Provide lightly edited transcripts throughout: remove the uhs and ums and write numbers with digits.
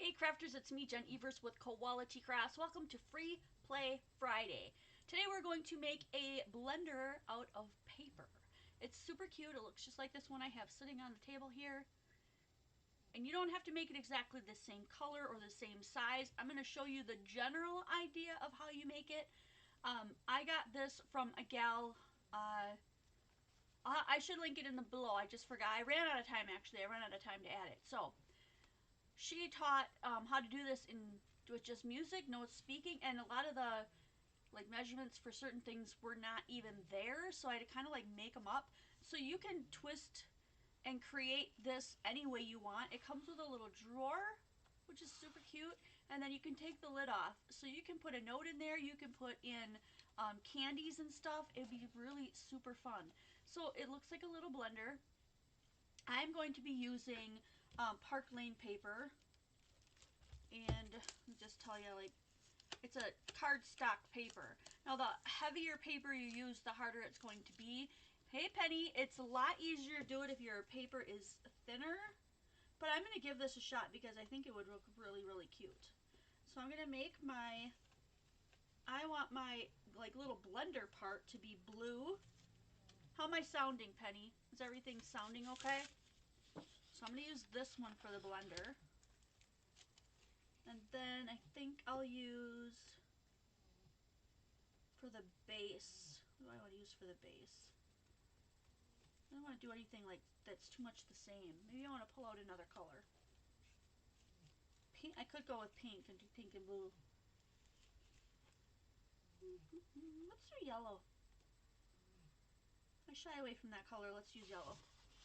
Hey crafters, it's me, Jen Evers with Koala T Crafts. Welcome to Free Play Friday. Today we're going to make a blender out of paper. It's super cute. It looks just like this one I have sitting on the table here. And you don't have to make it exactly the same color or the same size. I'm going to show you the general idea of how you make it. I got this from a gal. I should link it in the below. I just forgot. I ran out of time actually. I ran out of time to add it. So she taught how to do this with just music, no speaking, and a lot of the measurements for certain things were not even there, so I had to kind of make them up. So you can twist and create this any way you want. It comes with a little drawer, which is super cute, and then you can take the lid off. So you can put a note in there, you can put in candies and stuff. It'd be really super fun. So it looks like a little blender. I'm going to be using Park Lane paper, and I'll just tell you, it's a cardstock paper. Now the heavier paper you use, the harder it's going to be. Hey Penny, it's a lot easier to do it if your paper is thinner, but I'm going to give this a shot because I think it would look really, really cute. So I'm going to make I want my little blender part to be blue. How am I sounding, Penny? Is everything sounding okay? So I'm going to use this one for the blender. And then I think I'll use, for the base, what do I want to use for the base? I don't want to do anything that's too much the same. Maybe I want to pull out another color. Pink, I could go with pink and do pink and blue. Let's do yellow. I shy away from that color. Let's use yellow.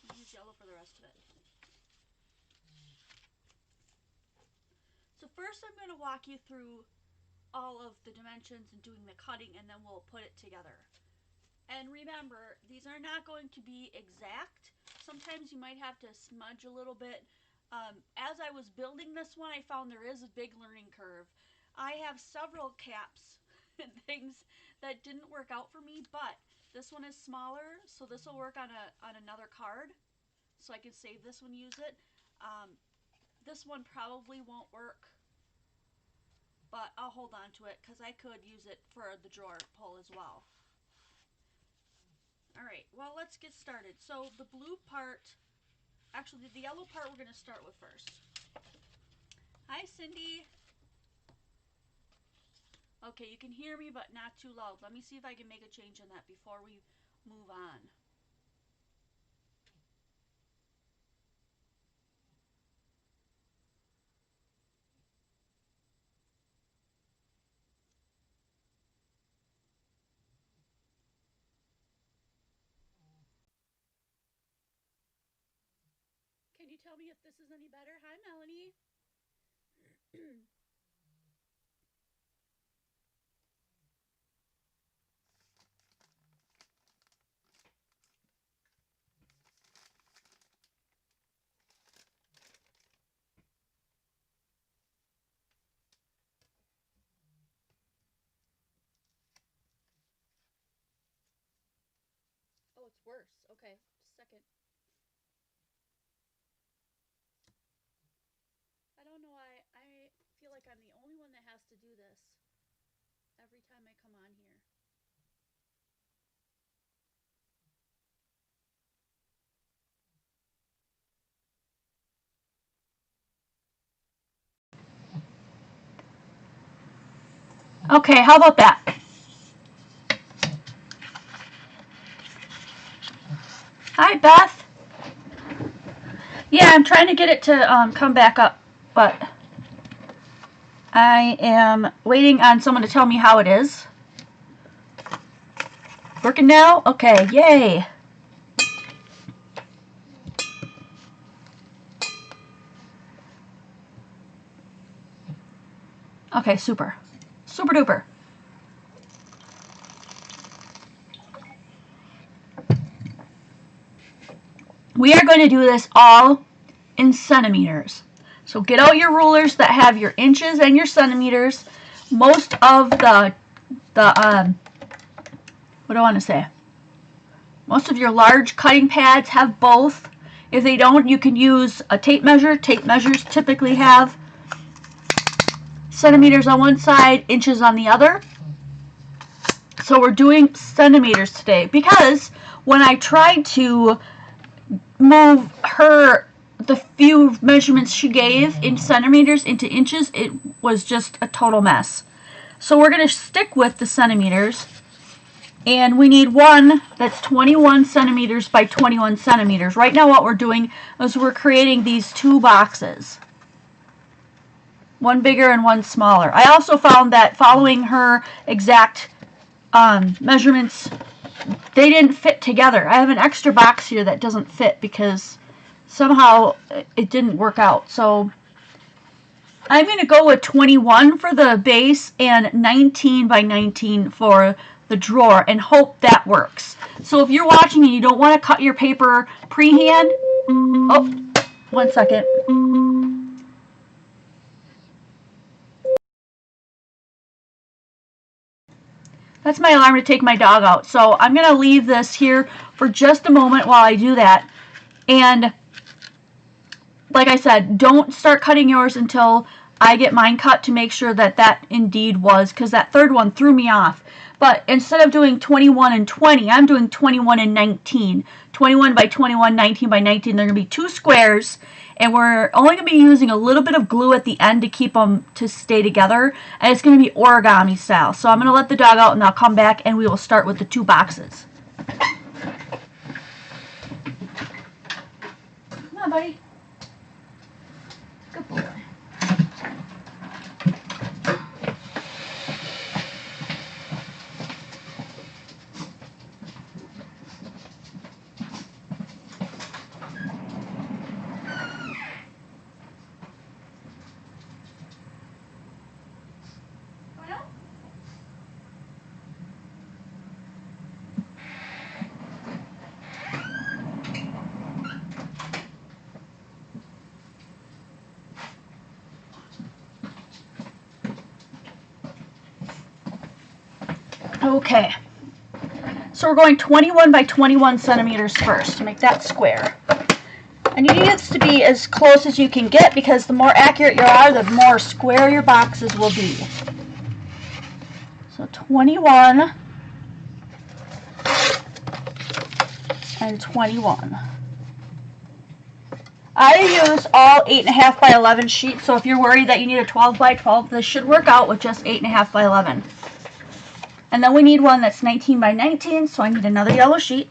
I'll use yellow for the rest of it. So first I'm going to walk you through all of the dimensions and doing the cutting, and then we'll put it together. And remember, these are not going to be exact. Sometimes you might have to smudge a little bit. As I was building this one, I found there is a big learning curve. I have several caps and things that didn't work out for me, but this one is smaller, so this will work on another card, so I can save this one, use it. This one probably won't work, but I'll hold on to it because I could use it for the drawer pull as well. Alright, well, let's get started. So the blue part, actually the yellow part we're going to start with first. Hi Cindy. Okay, you can hear me but not too loud. Let me see if I can make a change in that before we move on. Can you tell me if this is any better? Hi Melanie. Oh, it's worse. Okay, just a second. I don't know why. I feel like I'm the only one that has to do this every time I come on here. Okay, how about that? Hi, Beth. Yeah, I'm trying to get it to come back up, but I am waiting on someone to tell me how it is. Working now? Okay, yay. Okay, super. Super duper. We are going to do this all in centimeters. So get out your rulers that have your inches and your centimeters. Most of what do I want to say? Most of your large cutting pads have both. If they don't, you can use a tape measure. Tape measures typically have centimeters on one side, inches on the other. So we're doing centimeters today because when I tried to move the few measurements she gave in centimeters into inches, it was just a total mess. So we're going to stick with the centimeters, and we need one that's 21 centimeters by 21 centimeters. Right now what we're doing is we're creating these two boxes, one bigger and one smaller. I also found that following her exact measurements, they didn't fit together. I have an extra box here that doesn't fit because somehow it didn't work out. So I'm going to go with 21 for the base and 19 by 19 for the drawer and hope that works. So if you're watching and you don't want to cut your paper pre-hand, oh, 1 second. That's my alarm to take my dog out. So I'm going to leave this here for just a moment while I do that. And like I said, don't start cutting yours until I get mine cut to make sure that that indeed was, because that third one threw me off. But instead of doing 21 and 20, I'm doing 21 and 19. 21 by 21, 19 by 19. They're going to be two squares. And we're only going to be using a little bit of glue at the end to keep them to stay together. And it's going to be origami style. So I'm going to let the dog out and I'll come back and we will start with the two boxes. Come on, buddy. Good boy. Okay, so we're going 21 by 21 centimeters first to make that square. And you need it to be as close as you can get because the more accurate you are, the more square your boxes will be. So 21 and 21. I use all 8.5 by 11 sheets, so if you're worried that you need a 12 by 12, this should work out with just 8.5 by 11. And then we need one that's 19 by 19, so I need another yellow sheet.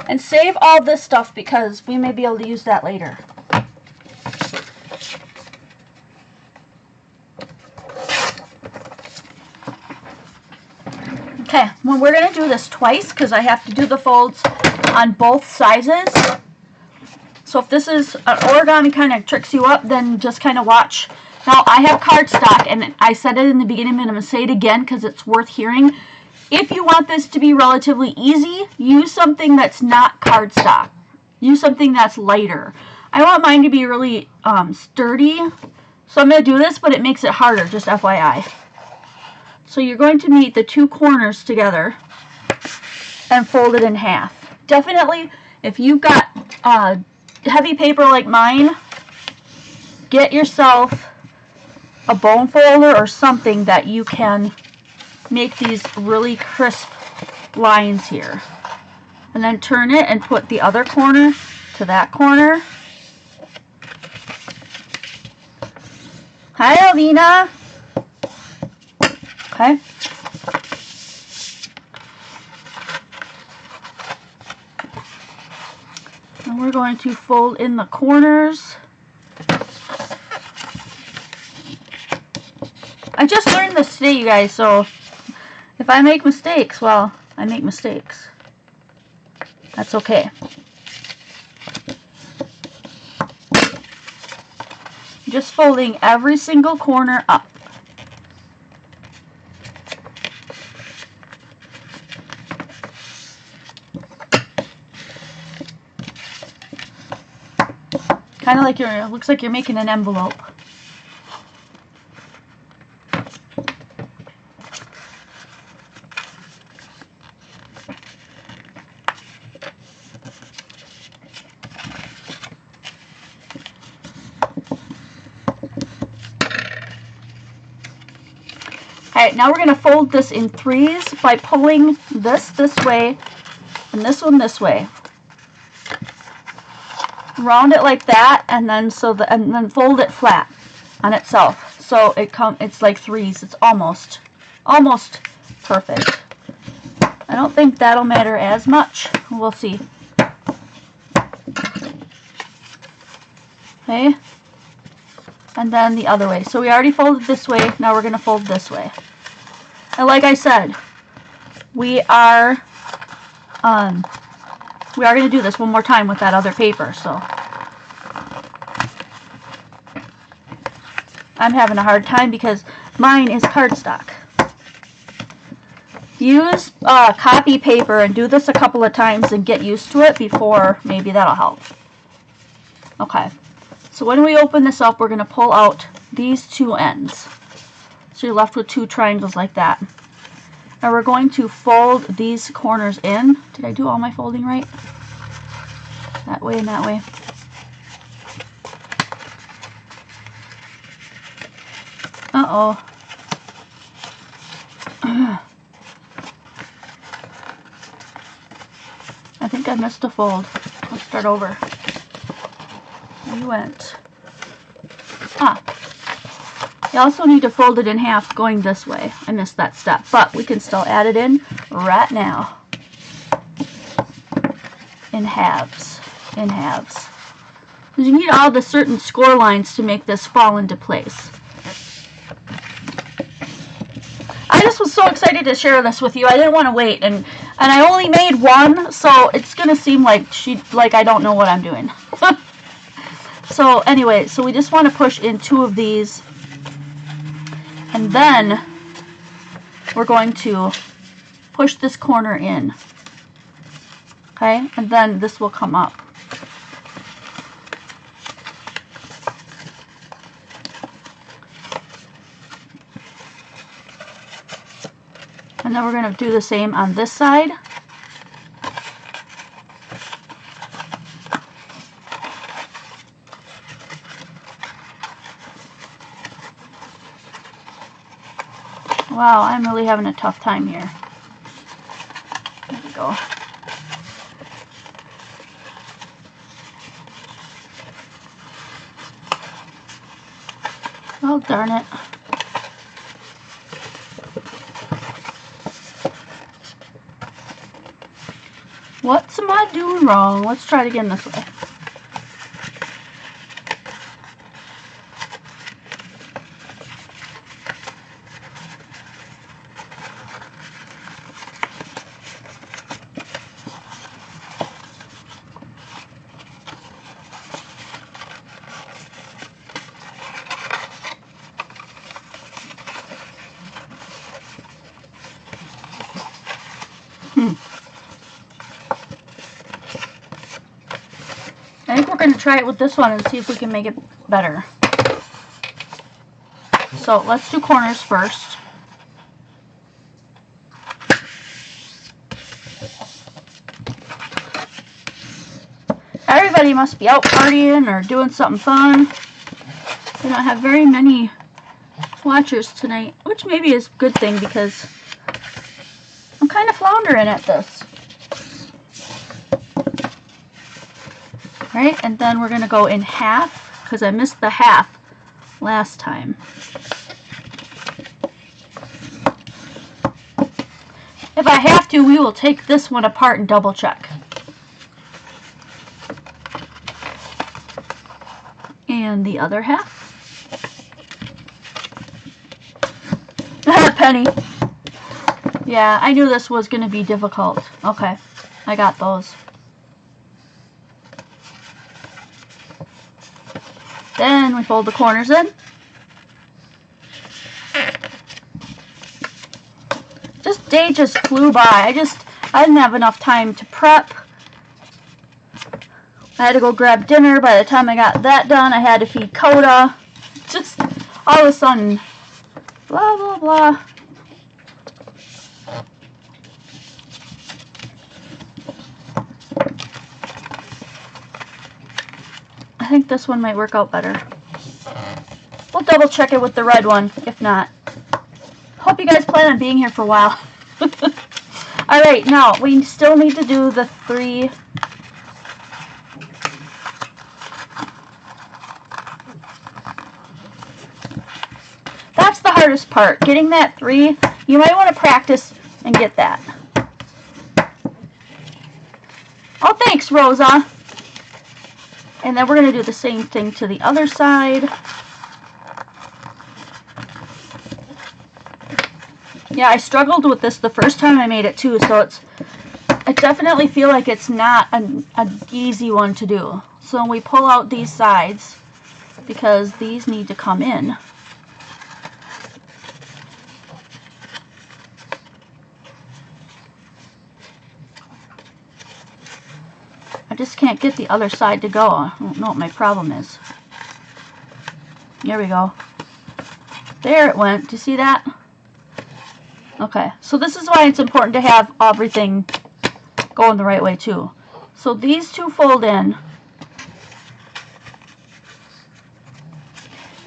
And save all this stuff because we may be able to use that later. Okay, well, we're going to do this twice because I have to do the folds on both sizes. So if this is an origami kind of tricks you up, then just kind of watch. Now, I have cardstock, and I said it in the beginning, but I'm going to say it again because it's worth hearing. If you want this to be relatively easy, use something that's not cardstock. Use something that's lighter. I want mine to be really sturdy, so I'm going to do this, but it makes it harder, just FYI. So you're going to meet the two corners together and fold it in half. Definitely, if you've got heavy paper like mine, get yourself a bone folder or something that you can make these really crisp lines here. And then turn it and put the other corner to that corner. Hi, Alvina. Okay. And we're going to fold in the corners. I just learned this today, you guys, so if I make mistakes, well, I make mistakes. That's okay. Just folding every single corner up. Kind of like it looks like you're making an envelope. Alright, now we're going to fold this in threes by pulling this way and this one this way. Round it like that, and then and then fold it flat on itself. So it's like threes. It's almost perfect. I don't think that'll matter as much. We'll see. Okay. And then the other way. So we already folded this way. Now we're going to fold this way. And like I said, we are going to do this one more time with that other paper. So I'm having a hard time because mine is cardstock. Use copy paper and do this a couple of times and get used to it before maybe that'll help. Okay. So when we open this up, we're going to pull out these two ends. So you're left with two triangles like that. And we're going to fold these corners in. Did I do all my folding right? That way and that way. Uh-oh. I think I missed a fold. Let's start over. You went. You also need to fold it in half going this way. I missed that step, but we can still add it in right now. In halves. In halves. Because you need all the certain score lines to make this fall into place. I just was so excited to share this with you. I didn't want to wait, and I only made one, so it's gonna seem like I don't know what I'm doing. So anyway, so we just want to push in two of these, and then we're going to push this corner in. Okay, and then this will come up. And then we're going to do the same on this side. Wow, I'm really having a tough time here. There we go. Oh, darn it. What am I doing wrong? Let's try it again this way. I think we're going to try it with this one and see if we can make it better. So let's do corners first. Everybody must be out partying or doing something fun. We don't have very many watchers tonight, which maybe is a good thing because I'm kind of floundering at this. Right, and then we're going to go in half because I missed the half last time. If I have to, we will take this one apart and double check. And the other half. Penny. Yeah, I knew this was going to be difficult. Okay, I got those. Then we fold the corners in. This day just flew by. I didn't have enough time to prep. I had to go grab dinner. By the time I got that done, I had to feed Coda. Just all of a sudden, blah, blah, blah. I think this one might work out better. We'll double check it with the red one, if not. Hope you you guys plan on being here for a while. Alright, now we still need to do the 3. That's the hardest part, getting that 3. You might want to practice and get that. Oh, thanks, Rosa. And then we're going to do the same thing to the other side. Yeah, I struggled with this the first time I made it too, so I definitely feel like it's not an easy one to do. So we pull out these sides because these need to come in. I just can't get the other side to go. I don't know what my problem is. There we go. There it went. Do you see that? Okay, so this is why it's important to have everything going the right way too. So these 2 fold in.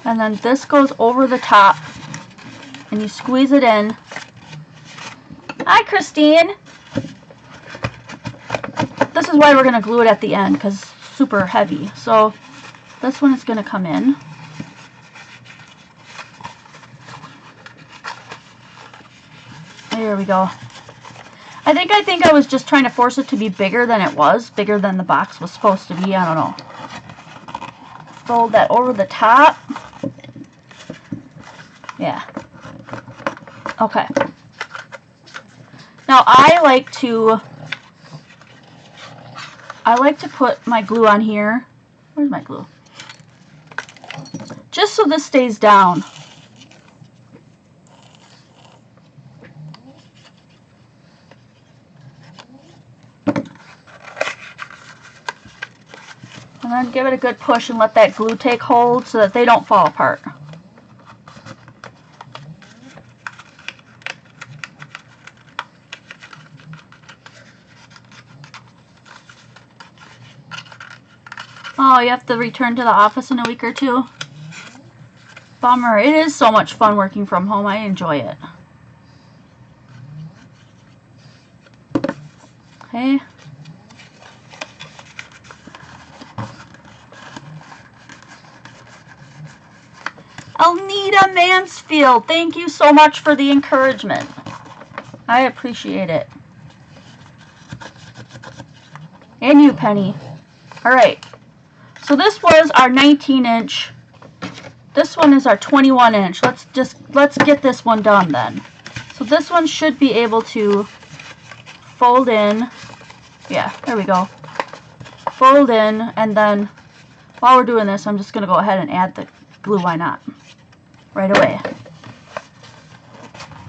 And then this goes over the top. And you squeeze it in. Hi, Christine! This is why we're going to glue it at the end, because it's super heavy. So this one is going to come in. There we go. I think I was just trying to force it to be bigger than it was, bigger than the box was supposed to be. I don't know. Fold that over the top. Yeah. Okay. Now I like to put my glue on here. Where's my glue? Just so this stays down. And then give it a good push and let that glue take hold so that they don't fall apart. Oh, you have to return to the office in a week or 2? Bummer. It is so much fun working from home. I enjoy it. Okay. Alnita Mansfield, thank you so much for the encouragement. I appreciate it. And you, Penny. Alright. So this was our 19-inch. This one is our 21-inch. Let's get this one done then. So this one should be able to fold in. Yeah, there we go. Fold in, and then while we're doing this, I'm just going to go ahead and add the glue. Why not? Right away.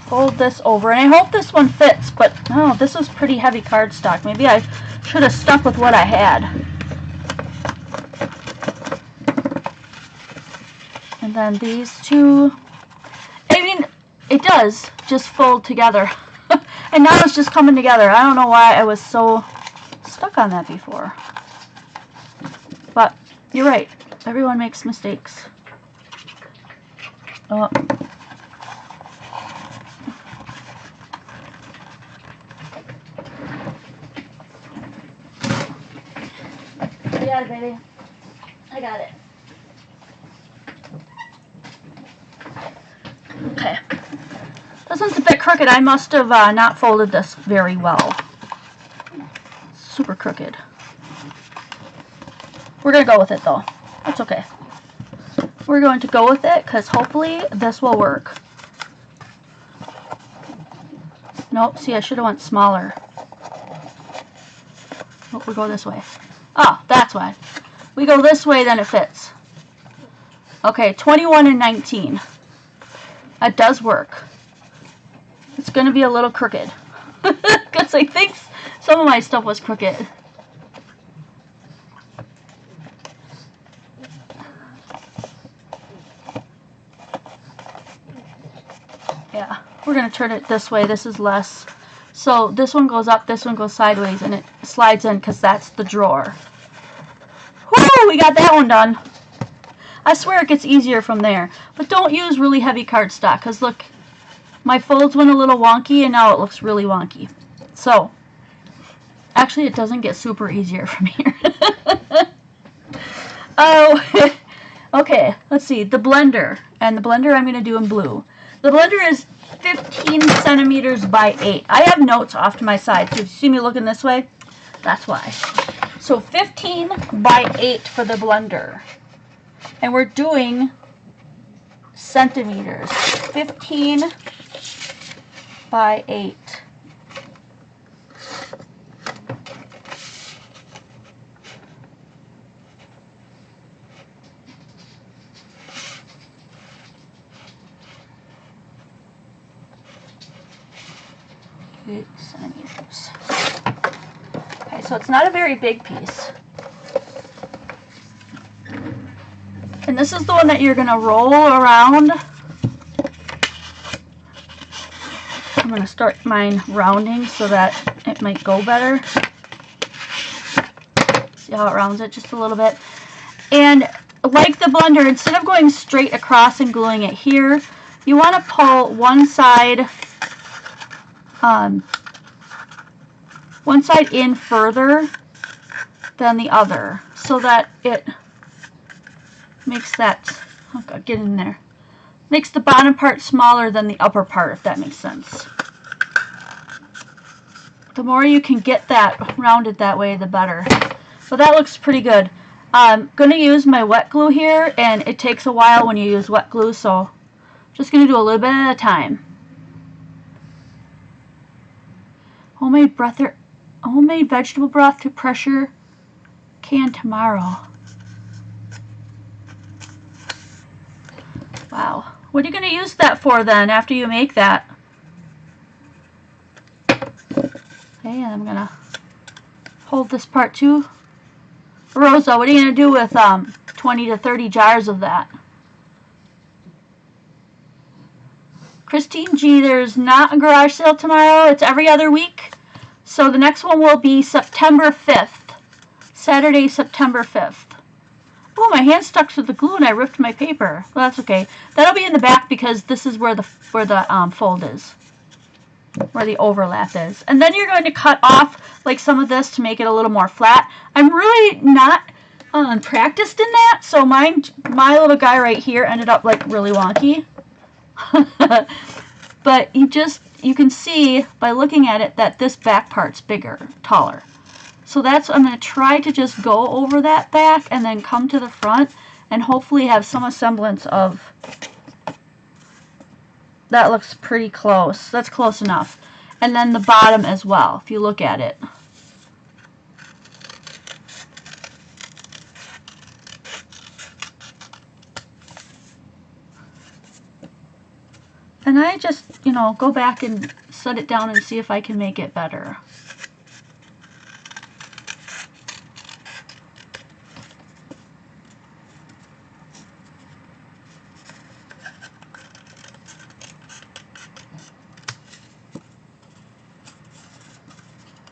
Fold this over, and I hope this one fits, but oh, this was pretty heavy cardstock. Maybe I should have stuck with what I had. And then these 2, I mean, it does just fold together. And now it's just coming together. I don't know why I was so stuck on that before. But you're right. Everyone makes mistakes. Oh. You got it, baby. I got it. Okay. This one's a bit crooked. I must have not folded this very well. Super crooked. We're going to go with it though. That's okay. We're going to go with it because hopefully this will work. Nope, see, I should have went smaller. Oh, we go this way. Oh, that's why. We go this way, then it fits. Okay, 21 and 19. That does work. It's going to be a little crooked. Because I think some of my stuff was crooked. Yeah, we're going to turn it this way. This is less. So this one goes up, this one goes sideways, and it slides in because that's the drawer. Woo! We got that one done. I swear it gets easier from there. But don't use really heavy cardstock because look, my folds went a little wonky and now it looks really wonky. So, actually it doesn't get super easier from here. Oh, okay, let's see, the blender. And the blender I'm going to do in blue. The blender is 15 centimeters by 8. I have notes off to my side, so if you see me looking this way, that's why. So 15 by 8 for the blender. And we're doing centimeters. 15 by 8. Centimeters. Okay, so it's not a very big piece. And this is the one that you're going to roll around. I'm going to start mine rounding so that it might go better. See how it rounds it just a little bit. And like the blender, instead of going straight across and gluing it here, you want to pull one side in further than the other so that it makes that, oh God, get in there, makes the bottom part smaller than the upper part, if that makes sense. The more you can get that rounded that way, the better. So that looks pretty good. I'm going to use my wet glue here, and it takes a while when you use wet glue, so I'm just going to do a little bit at a time. Homemade vegetable broth to pressure can tomorrow. Wow. What are you going to use that for then after you make that? Okay, and I'm going to hold this part too. Rosa, what are you going to do with 20 to 30 jars of that? Christine G, there's not a garage sale tomorrow. It's every other week. So the next one will be September 5th. Saturday, September 5th. Oh, my hand stuck to the glue and I ripped my paper. Well, that's okay. That'll be in the back because this is where the fold is. Where the overlap is. And then you're going to cut off like some of this to make it a little more flat. I'm really not practiced in that, so my little guy right here ended up like really wonky. But you can see by looking at it that this back part's bigger, taller. So I'm going to try to just go over that back and then come to the front and hopefully have some semblance of, that looks pretty close. That's close enough. And then the bottom as well, if you look at it. And I just, go back and set it down and see if I can make it better.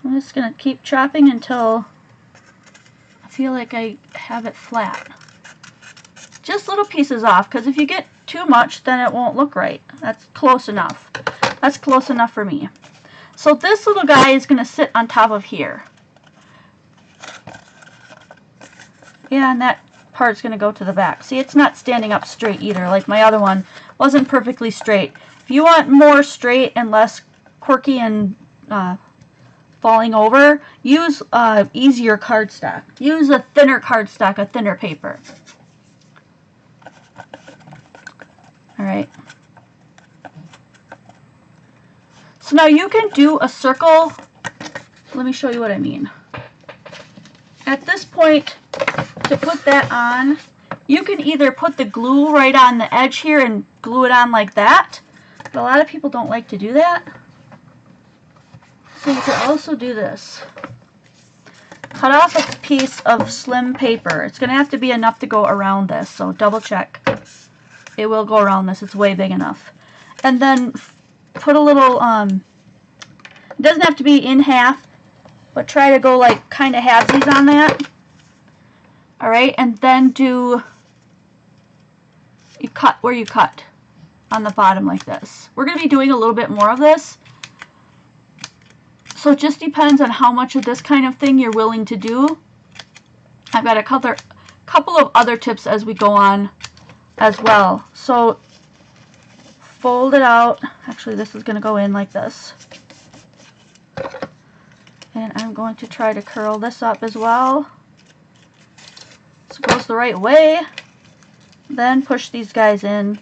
I'm just going to keep chopping until I feel like I have it flat. Just little pieces off, because if you get too much, then it won't look right. That's close enough. That's close enough for me. So this little guy is going to sit on top of here. Yeah, and that part's going to go to the back. See, it's not standing up straight either, like my other one wasn't perfectly straight. If you want more straight and less quirky and falling over, use easier cardstock. Use a thinner cardstock, a thinner paper. Alright. So now you can do a circle. Let me show you what I mean. At this point, to put that on, you can either put the glue right on the edge here and glue it on like that. But a lot of people don't like to do that. So you could also do this. Cut off a piece of slim paper. It's going to have to be enough to go around this, so double check. It will go around this. It's way big enough. And then put a little, it doesn't have to be in half, but try to go like kind of halvesies on that. Alright, and then you cut where you cut. on the bottom like this. We're going to be doing a little bit more of this. So it just depends on how much of this kind of thing you're willing to do. I've got a couple of other tips as we go on as well. So fold it out. Actually, this is going to go in like this. And I'm going to try to curl this up as well. So it goes the right way. Then push these guys in.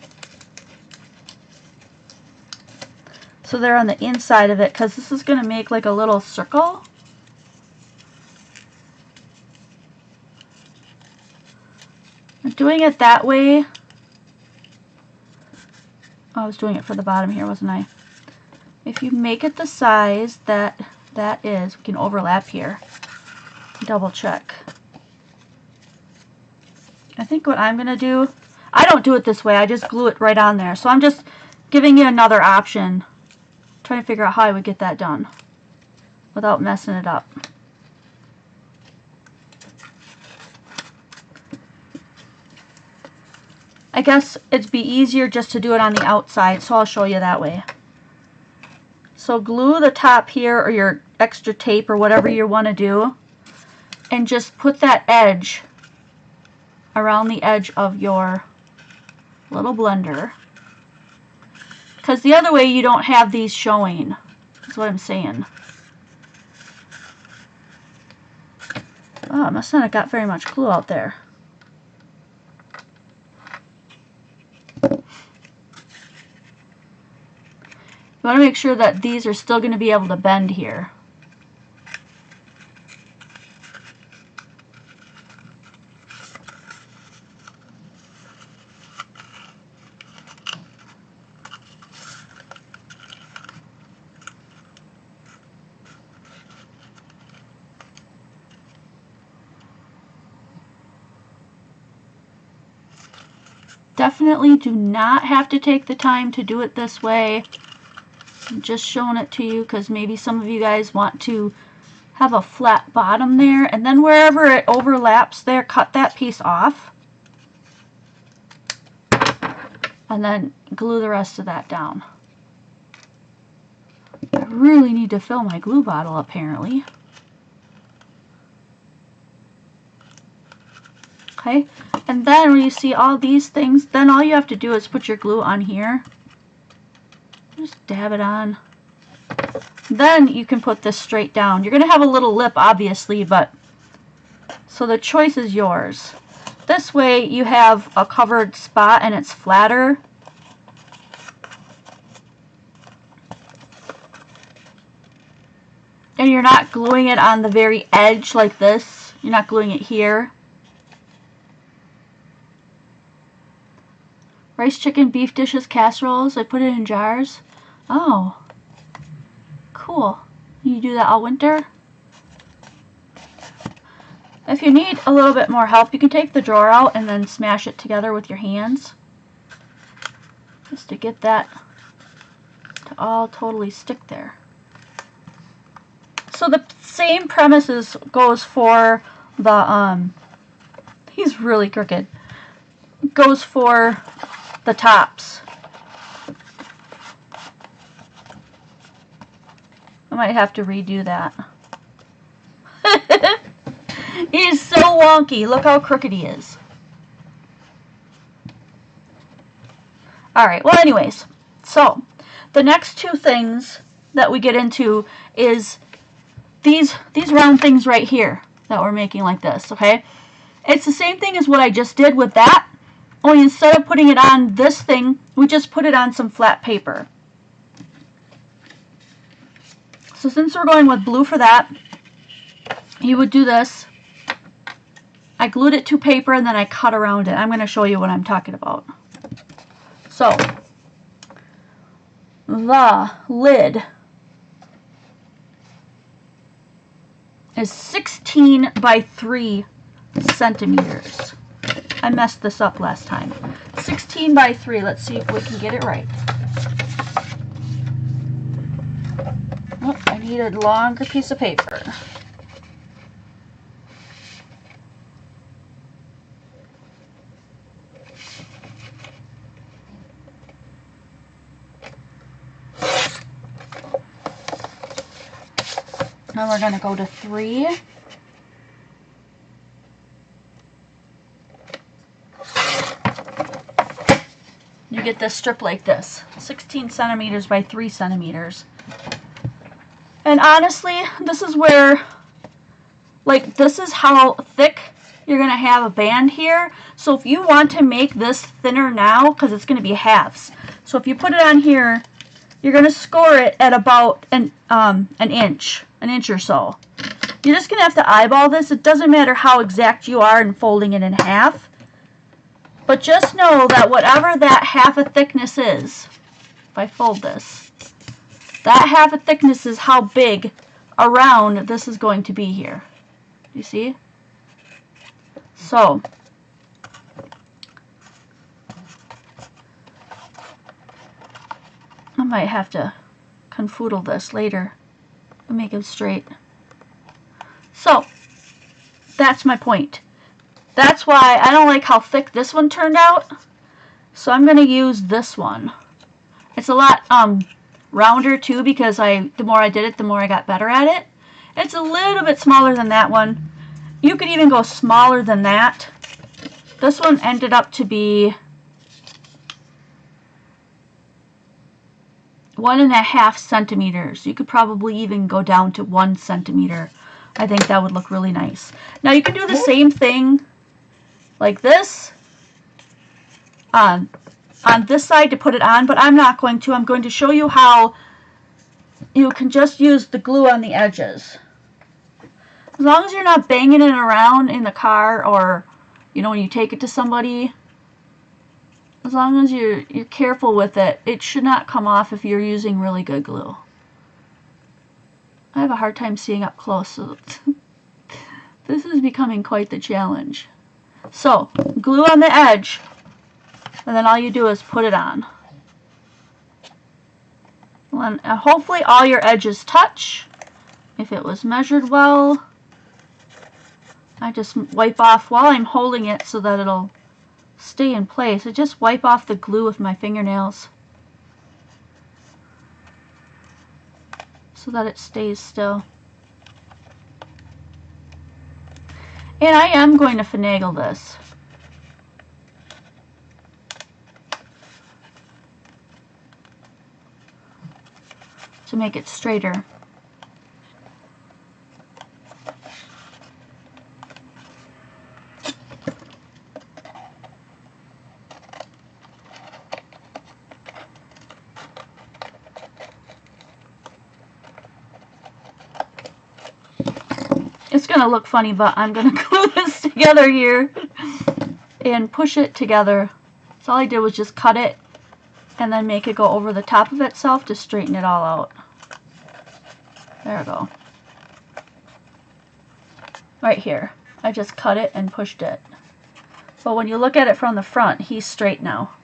So they're on the inside of it, because this is going to make like a little circle. I'm doing it that way. Oh, I was doing it for the bottom here, wasn't I? If you make it the size that is, we can overlap here. Double check. I think what I'm going to do, I don't do it this way, I just glue it right on there. So I'm just giving you another option. Trying to figure out how I would get that done without messing it up. I guess it'd be easier just to do it on the outside, so I'll show you that way. So glue the top here, or your extra tape or whatever you want to do, and just put that edge around the edge of your little blender. Because the other way you don't have these showing. That's what I'm saying. Oh, I must not have got very much glue out there. You want to make sure that these are still going to be able to bend here. Definitely do not have to take the time to do it this way. I'm just showing it to you because maybe some of you guys want to have a flat bottom there, and then wherever it overlaps there, cut that piece off and then glue the rest of that down. I really need to fill my glue bottle apparently. Okay, and then when you see all these things, then all you have to do is put your glue on here. Just dab it on. Then you can put this straight down. You're going to have a little lip, obviously, but so the choice is yours. This way you have a covered spot and it's flatter. And you're not gluing it on the very edge like this. You're not gluing it here. Rice, chicken, beef dishes, casseroles. I put it in jars. Oh, cool. You do that all winter? If you need a little bit more help, you can take the drawer out and then smash it together with your hands. Just to get that to all totally stick there. So the same premises goes for the, he's really crooked, goes for the tops. I might have to redo that. He's so wonky. Look how crooked he is. Alright, well anyways, so the next two things that we get into is these round things right here that we're making like this, okay? It's the same thing as what I just did with that, only instead of putting it on this thing, we just put it on some flat paper. So since we're going with blue for that, you would do this. I glued it to paper and then I cut around it. I'm going to show you what I'm talking about. So, the lid is 16 by 3 centimeters. I messed this up last time. 16 by 3. Let's see if we can get it right. Oh, I need a longer piece of paper. Now we're going to go to 3. You get this strip like this, 16 centimeters by 3 centimeters. And honestly, this is where, like, this is how thick you're going to have a band here. So if you want to make this thinner now, because it's going to be halves. So if you put it on here, you're going to score it at about an inch or so. You're just going to have to eyeball this. It doesn't matter how exact you are in folding it in half. But just know that whatever that half a thickness is, if I fold this, that half a thickness is how big around this is going to be here. You see? So, I might have to confoodle this later and make it straight. So, that's my point. That's why I don't like how thick this one turned out. So I'm going to use this one. It's a lot rounder too, because the more I did it, the more I got better at it. It's a little bit smaller than that one. You could even go smaller than that. This one ended up to be 1.5 centimeters. You could probably even go down to 1 centimeter. I think that would look really nice. Now you can do the same thing like this on this side to put it on, but I'm not going to. I'm going to show you how you can just use the glue on the edges. As long as you're not banging it around in the car, or you know, when you take it to somebody, as long as you're careful with it, it should not come off if you're using really good glue. I have a hard time seeing up close, so this is becoming quite the challenge. So, glue on the edge, and then all you do is put it on. And hopefully all your edges touch. If it was measured well, I just wipe off while I'm holding it so that it'll stay in place. I just wipe off the glue with my fingernails so that it stays still. And I am going to finagle this. To make it straighter. It's going to look funny, but I'm going to glue this together here and push it together. So all I did was just cut it and then make it go over the top of itself to straighten it all out. There we go. Right here. I just cut it and pushed it. But when you look at it from the front, he's straight now.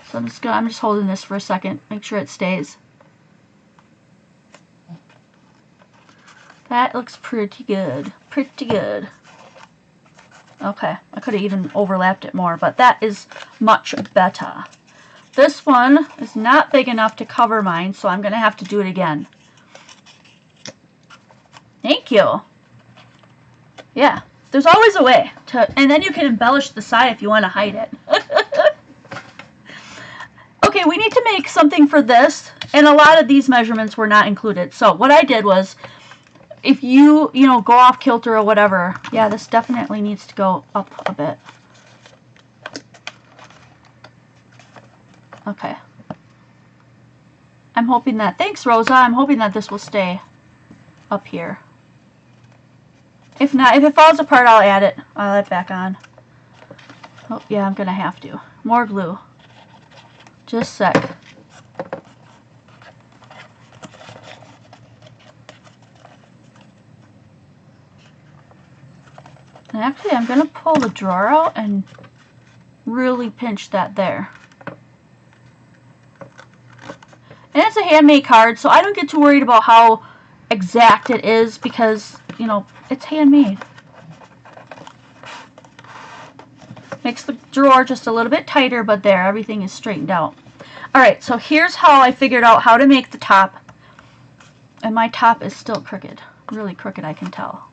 So I'm just holding this for a second, make sure it stays. That looks pretty good. Pretty good. Okay, I could have even overlapped it more, but that is much better. This one is not big enough to cover mine, so I'm going to have to do it again. Thank you. Yeah, there's always a way to, and then you can embellish the side if you want to hide it. Okay, we need to make something for this, and a lot of these measurements were not included. So what I did was, if you go off kilter or whatever, yeah, this definitely needs to go up a bit. Okay. I'm hoping that, thanks Rosa, I'm hoping that this will stay up here. If not, if it falls apart, I'll add it. I'll add it back on. Oh, yeah, I'm going to have to. More glue. Just a sec. And actually, I'm going to pull the drawer out and really pinch that there. And it's a handmade card, so I don't get too worried about how exact it is because, you know, it's handmade. Makes the drawer just a little bit tighter, but there, everything is straightened out. Alright, so here's how I figured out how to make the top. And my top is still crooked. Really crooked, I can tell.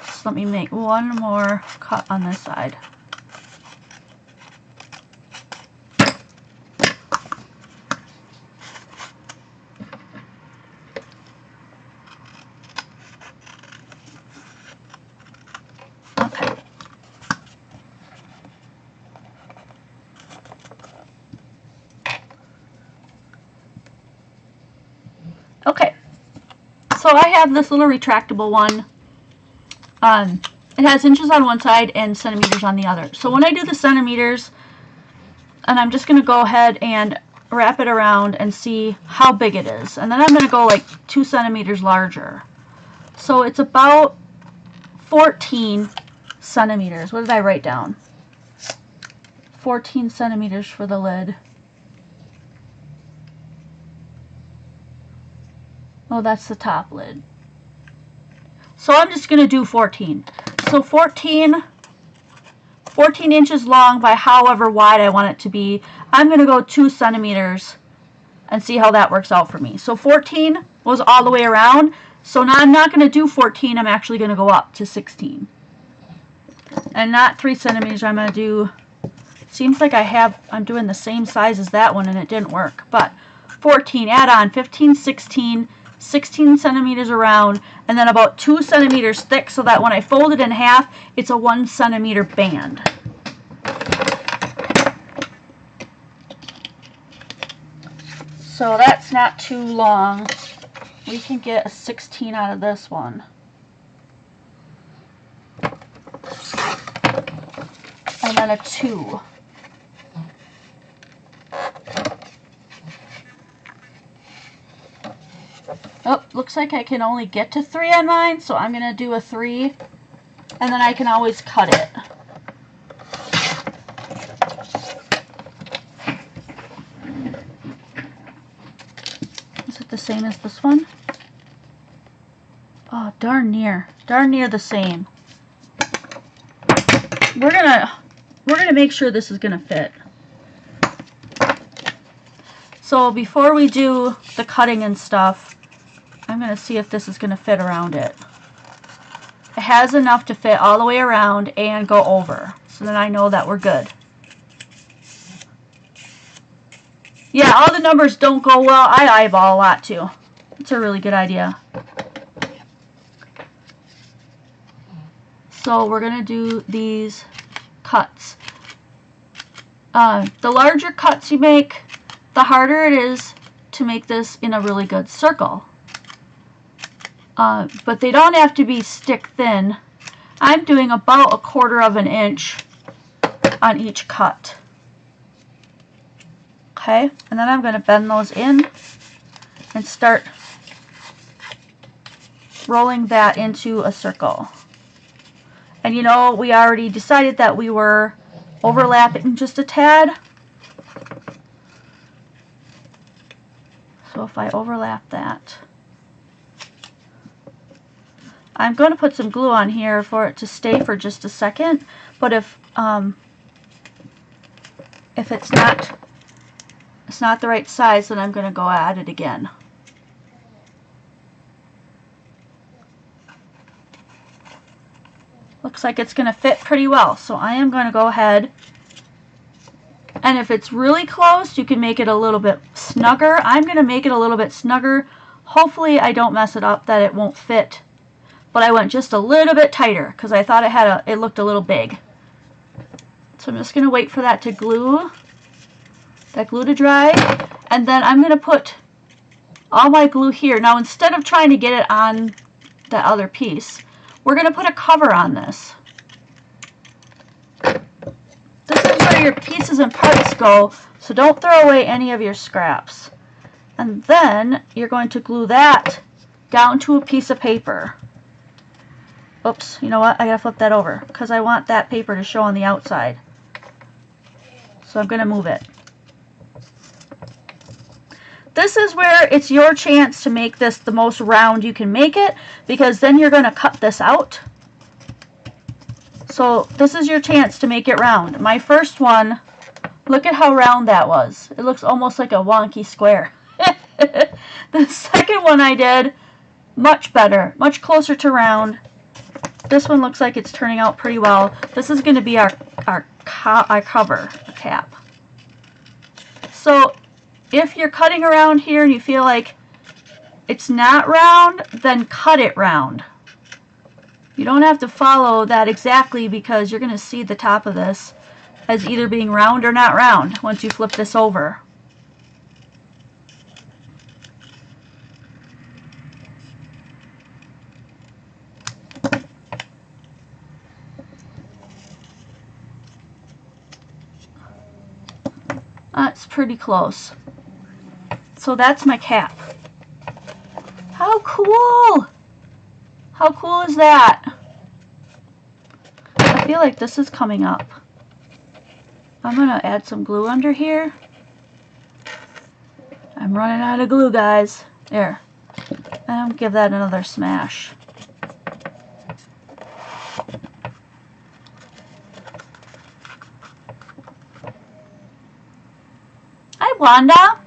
So let me make one more cut on this side. Okay. Okay. So I have this little retractable one. It has inches on one side and centimeters on the other. So when I do the centimeters, and I'm just going to go ahead and wrap it around and see how big it is. And then I'm going to go like 2 centimeters larger. So it's about 14 centimeters. What did I write down? 14 centimeters for the lid. Oh, that's the top lid. So I'm just going to do 14. So 14 inches long by however wide I want it to be. I'm going to go 2 centimeters and see how that works out for me. So 14 was all the way around. So now I'm not going to do 14. I'm actually going to go up to 16. And not 3 centimeters. I'm going to do, seems like I'm doing the same size as that one and it didn't work. But 14, add on 15, 16 centimeters around, and then about 2 centimeters thick so that when I fold it in half, it's a 1 centimeter band. So that's not too long. We can get a 16 out of this one. And then a 2. Oh, looks like I can only get to 3 on mine, so I'm going to do a 3, and then I can always cut it. Is it the same as this one? Oh, darn near the same. We're gonna make sure this is gonna fit. So before we do the cutting and stuff, I'm going to see if this is going to fit around it. It has enough to fit all the way around and go over. So then I know that we're good. Yeah, all the numbers don't go well. I eyeball a lot too. It's a really good idea. So we're going to do these cuts. The larger cuts you make, the harder it is to make this in a really good circle. But they don't have to be stick thin. I'm doing about 1/4 of an inch on each cut. Okay, and then I'm going to bend those in and start rolling that into a circle. And you know, we already decided that we were overlapping just a tad. So if I overlap that, I'm going to put some glue on here for it to stay for just a second, but if it's not the right size, then I'm going to go at it again. Looks like it's going to fit pretty well, so I am going to go ahead, and if it's really close, you can make it a little bit snugger. I'm going to make it a little bit snugger. Hopefully I don't mess it up that it won't fit. But I went just a little bit tighter because I thought it looked a little big. So I'm just going to wait for that glue to dry, and then I'm going to put all my glue here. Now instead of trying to get it on the other piece, we're going to put a cover on this. This is where your pieces and parts go, so don't throw away any of your scraps. And then you're going to glue that down to a piece of paper. Oops, you know what? I gotta flip that over because I want that paper to show on the outside. So I'm gonna move it. This is where it's your chance to make this the most round you can make it, because then you're gonna cut this out. So this is your chance to make it round. My first one, look at how round that was. It looks almost like a wonky square. The second one I did, Much better, much closer to round. This one looks like it's turning out pretty well. This is going to be our cover, the cap. So if you're cutting around here and you feel like it's not round, then cut it round. You don't have to follow that exactly because you're going to see the top of this as either being round or not round once you flip this over. That's pretty close. So that's my cap. How cool! How cool is that? I feel like this is coming up. I'm going to add some glue under here. I'm running out of glue, guys. There. And I'll give that another smash. Hi, Wanda.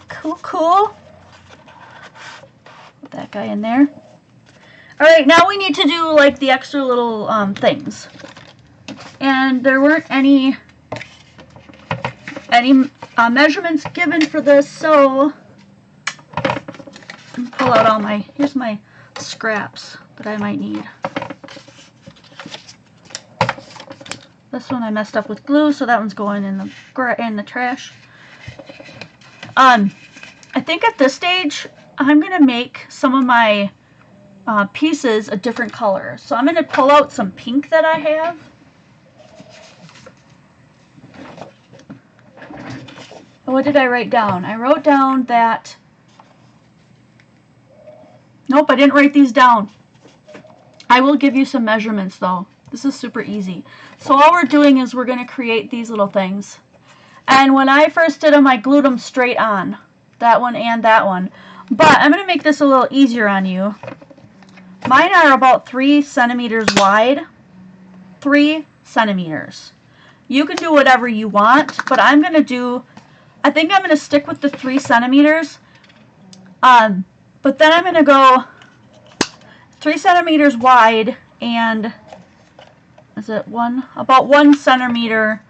Cool, cool. Put that guy in there. Alright, now we need to do like the extra little things. And there weren't any measurements given for this, so pull out all my, here's my scraps that I might need. This one I messed up with glue, so that one's going in the trash. I think at this stage, I'm going to make some of my pieces a different color. So I'm going to pull out some pink that I have. What did I write down? I wrote down that... Nope, I didn't write these down. I will give you some measurements though. This is super easy. So all we're doing is we're going to create these little things. And when I first did them, I glued them straight on. That one and that one. But I'm going to make this a little easier on you. Mine are about 3 centimeters wide. 3 centimeters. You can do whatever you want, but I'm going to do, I think I'm going to stick with the 3 centimeters. But then I'm going to go 3 centimeters wide and, is it about 1 centimeter.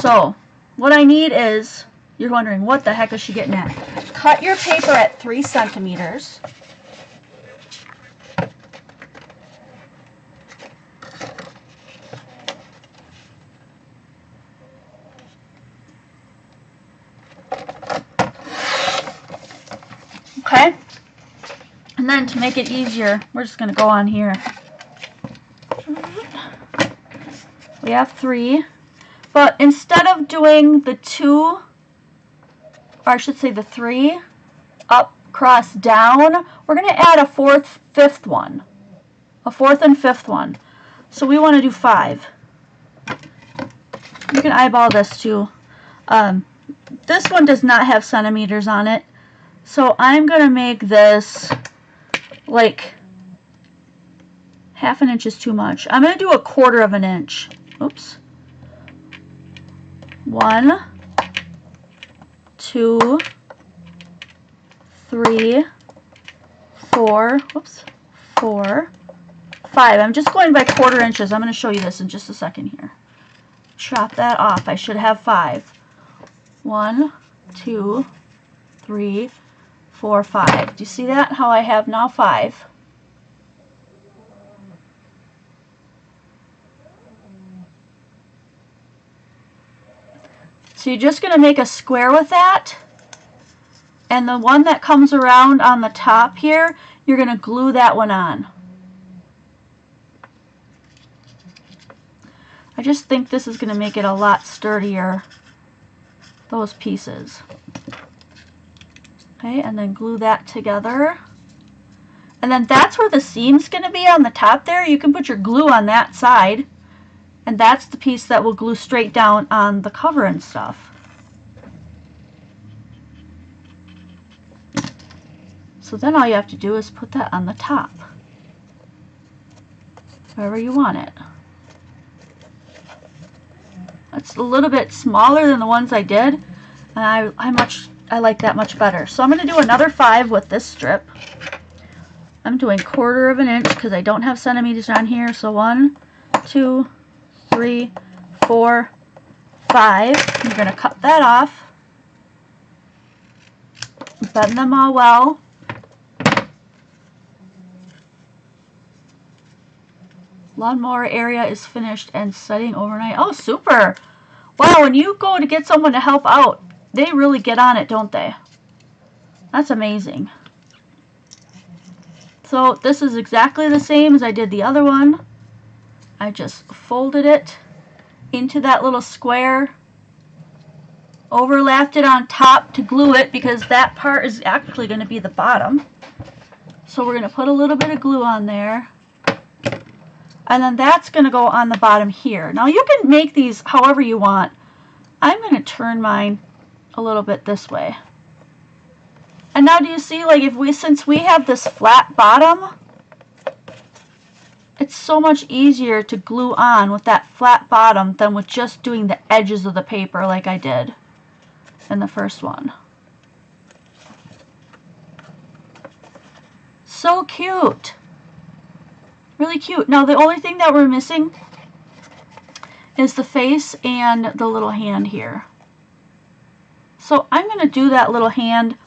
So what I need is, you're wondering, what the heck is she getting at? Cut your paper at 3 centimeters. Okay? And then to make it easier, we're just going to go on here. We have 3. But instead of doing the 2, or I should say the 3, up, cross, down, we're going to add a 4th, 5th one. A 4th and 5th one. So we want to do 5. You can eyeball this too. This one does not have centimeters on it. So I'm going to make this like ½ inch is too much. I'm going to do 1/4 inch. Oops. 1, 2, 3, 4, whoops, 4, 5. I'm just going by 1/4 inches. I'm going to show you this in just a second here. Chop that off. I should have 5. 1, 2, 3, 4, 5. Do you see that? How I have now 5. So you're just going to make a square with that, and the one that comes around on the top here, you're going to glue that one on. I just think this is going to make it a lot sturdier, those pieces. Okay, and then glue that together. And then that's where the seam's going to be on the top there. You can put your glue on that side. And that's the piece that will glue straight down on the cover and stuff. So then all you have to do is put that on the top, wherever you want it. it's a little bit smaller than the ones I did, and I like that much better. So I'm going to do another 5 with this strip. I'm doing 1/4 of an inch because I don't have centimeters on here. So 1, 2, 3, 4, 5. You're going to cut that off. Bend them all well. Lawnmower area is finished and setting overnight. Oh, super! Wow, when you go to get someone to help out, they really get on it, don't they? That's amazing. So this is exactly the same as I did the other one. I just folded it into that little square, overlapped it on top to glue it because that part is actually going to be the bottom. So we're going to put a little bit of glue on there. And then that's going to go on the bottom here. Now you can make these however you want. I'm going to turn mine a little bit this way. And now do you see, like, since we have this flat bottom, it's so much easier to glue on with that flat bottom than with just doing the edges of the paper like I did in the first one. So cute. Really cute. Now the only thing that we're missing is the face and the little hand here. So I'm going to do that little hand.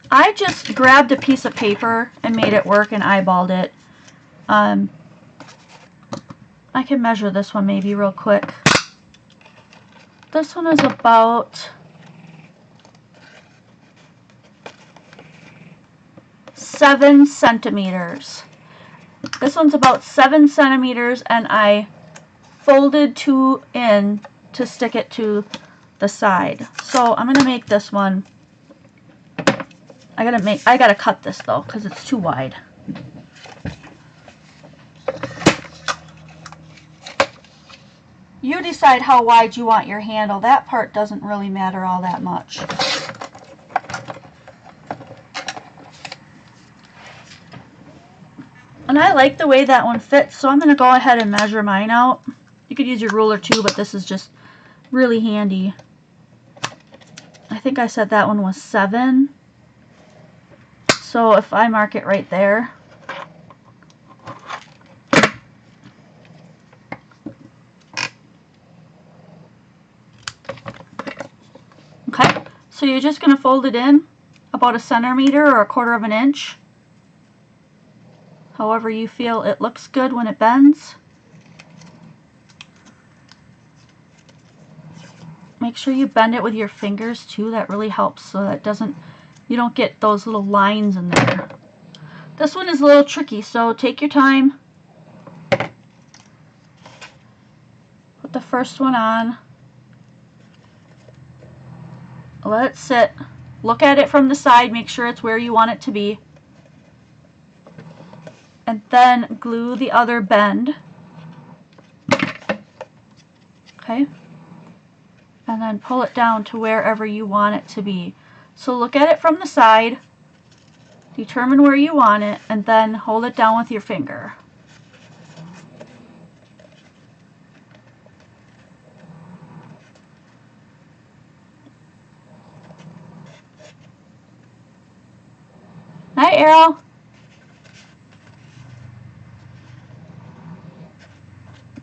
I just grabbed a piece of paper and made it work and eyeballed it. I can measure this one maybe real quick. This one is about 7 centimeters. This one's about 7 centimeters, and I folded 2 in to stick it to the side. So I'm gonna make this one. I gotta cut this though because it's too wide. You decide how wide you want your handle. That part doesn't really matter all that much. And I like the way that one fits, so I'm going to go ahead and measure mine out. You could use your ruler too, but this is just really handy. I think I said that one was 7. So if I mark it right there. Okay, so you're just going to fold it in about 1 centimeter or 1/4 of an inch. However you feel it looks good when it bends. Make sure you bend it with your fingers too. That really helps so that you don't get those little lines in there. This one is a little tricky, so take your time. Put the first one on. Let it sit. Look at it from the side. Make sure it's where you want it to be. And then glue the other bend. Okay. And then pull it down to wherever you want it to be. So look at it from the side, determine where you want it, and then hold it down with your finger. Hi, Errol.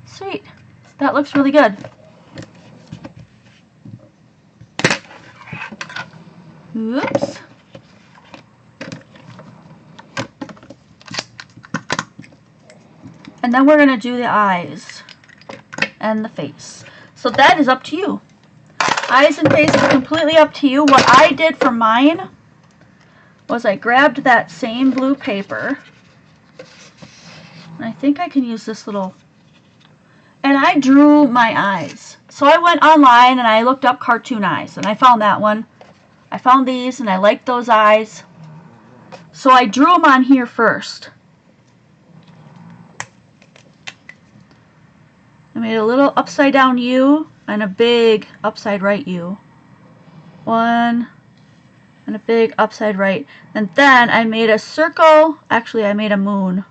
Sweet. That looks really good. Oops. And then we're going to do the eyes and the face. So that is up to you. Eyes and face is completely up to you. What I did for mine was I grabbed that same blue paper. And I think I can use this little... And I drew my eyes. So I went online and I looked up cartoon eyes. And I found that one. I found these and I liked those eyes. So I drew them on here first. I made a little upside down U and a big upside right U. One and a big upside right. And then I made a circle. Actually, I made a moon.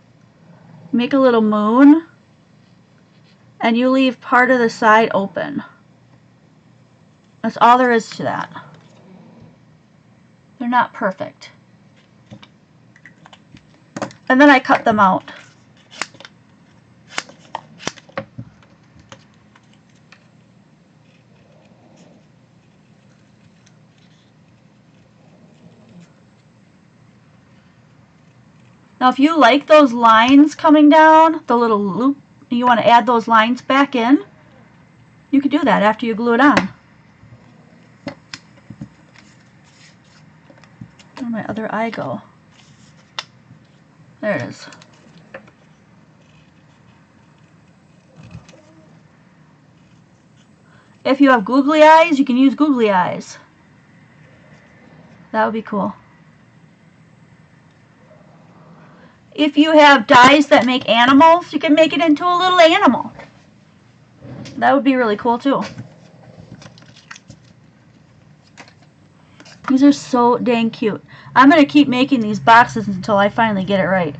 Make a little moon. And you leave part of the side open. That's all there is to that. They're not perfect. And then I cut them out. Now if you like those lines coming down, the little loop, and you want to add those lines back in, you can do that after you glue it on. Where'd my other eye go? There it is. If you have googly eyes, you can use googly eyes. That would be cool. If you have dies that make animals, you can make it into a little animal. That would be really cool too. These are so dang cute. I'm going to keep making these boxes until I finally get it right.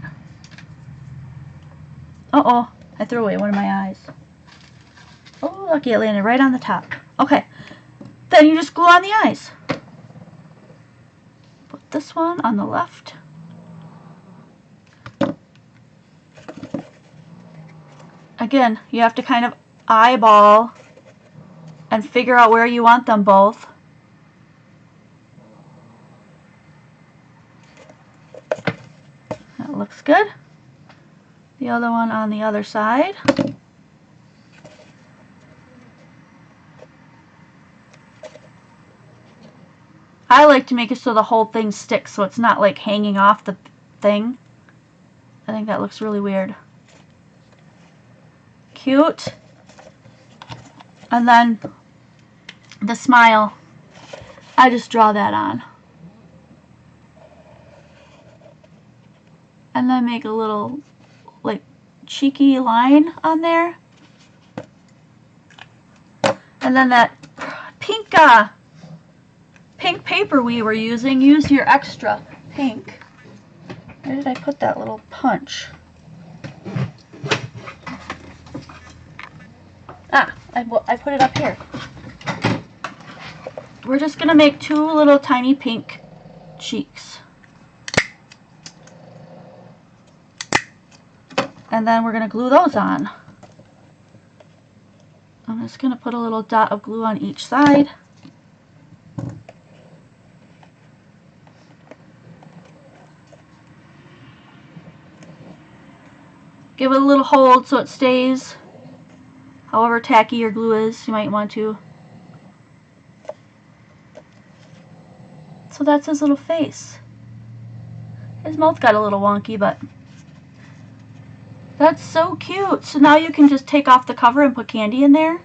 Uh-oh, I threw away one of my eyes. Oh, lucky it landed right on the top. Okay, then you just glue on the eyes. Put this one on the left. Again, you have to kind of eyeball and figure out where you want them both. That looks good. The other one on the other side. I like to make it so the whole thing sticks so it's not like hanging off the thing. I think that looks really weird. Cute. And then the smile, I just draw that on. And then make a little like cheeky line on there. And then that pink paper we were using, use your extra pink. Where did I put that little punch? Ah, I put it up here. We're just going to make two little tiny pink cheeks. And then we're going to glue those on. I'm just going to put a little dot of glue on each side. Give it a little hold so it stays. However tacky your glue is, you might want to. So that's his little face. His mouth got a little wonky, but that's so cute. So now you can just take off the cover and put candy in there.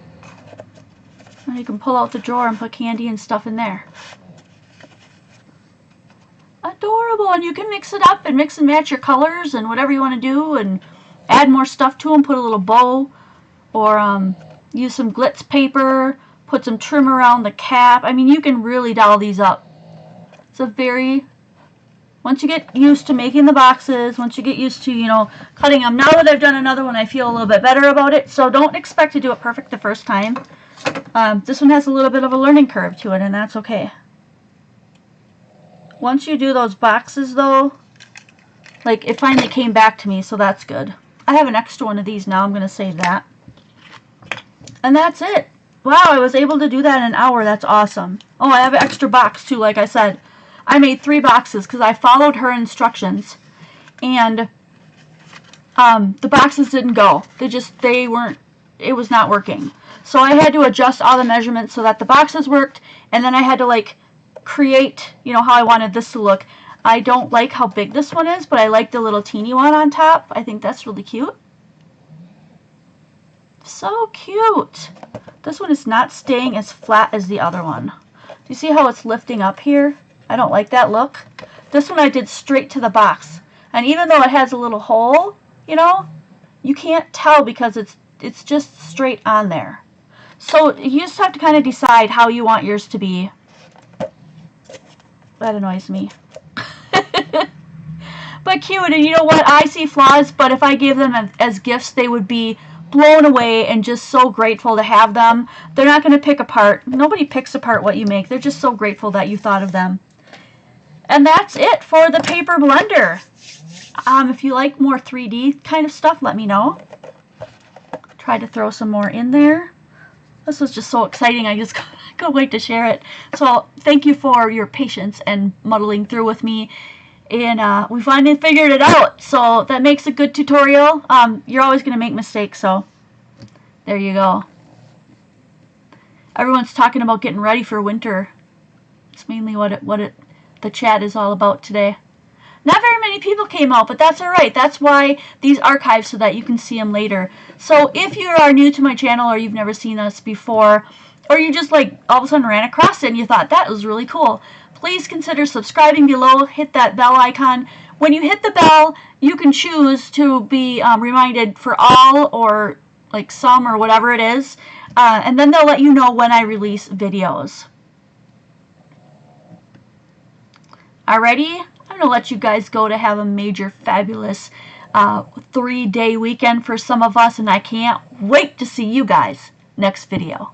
And you can pull out the drawer and put candy and stuff in there. Adorable. And you can mix it up and mix and match your colors and whatever you want to do and add more stuff to them. Put a little bow or use some glitz paper. Put some trim around the cap. I mean, you can really doll these up. It's a very... Once you get used to making the boxes, once you get used to, you know, cutting them. Now that I've done another one, I feel a little bit better about it. So don't expect to do it perfect the first time. This one has a little bit of a learning curve to it, and that's okay. Once you do those boxes, though, like, it finally came back to me, so that's good. I have an extra one of these now. I'm going to save that. And that's it. Wow, I was able to do that in an hour. That's awesome. Oh, I have an extra box, too, like I said. I made 3 boxes because I followed her instructions, and the boxes didn't go. They weren't, it was not working. So I had to adjust all the measurements so that the boxes worked, and then I had to like create, you know, how I wanted this to look. I don't like how big this one is, but I like the little teeny one on top. I think that's really cute. So cute. This one is not staying as flat as the other one. Do you see how it's lifting up here? I don't like that look. This one I did straight to the box. And even though it has a little hole, you know, you can't tell because it's just straight on there. So you just have to kind of decide how you want yours to be. That annoys me. But cute, and you know what? I see flaws, but if I gave them as gifts, they would be blown away and just so grateful to have them. They're not going to pick apart. Nobody picks apart what you make. They're just so grateful that you thought of them. And that's it for the paper blender. If you like more 3D kind of stuff, let me know. Try to throw some more in there. This was just so exciting. I just couldn't wait to share it. So thank you for your patience and muddling through with me. And we finally figured it out. So that makes a good tutorial. You're always going to make mistakes, so there you go. Everyone's talking about getting ready for winter. It's mainly what the chat is all about today. Not very many people came out, but that's alright. That's why these archives, so that you can see them later. So if you are new to my channel or you've never seen us before, or you just like all of a sudden ran across it and you thought that was really cool, please consider subscribing below. Hit that bell icon. When you hit the bell, you can choose to be reminded for all or like some or whatever it is. And then they'll let you know when I release videos. Alrighty? I'm going to let you guys go to have a major, fabulous 3-day weekend for some of us, and I can't wait to see you guys next video.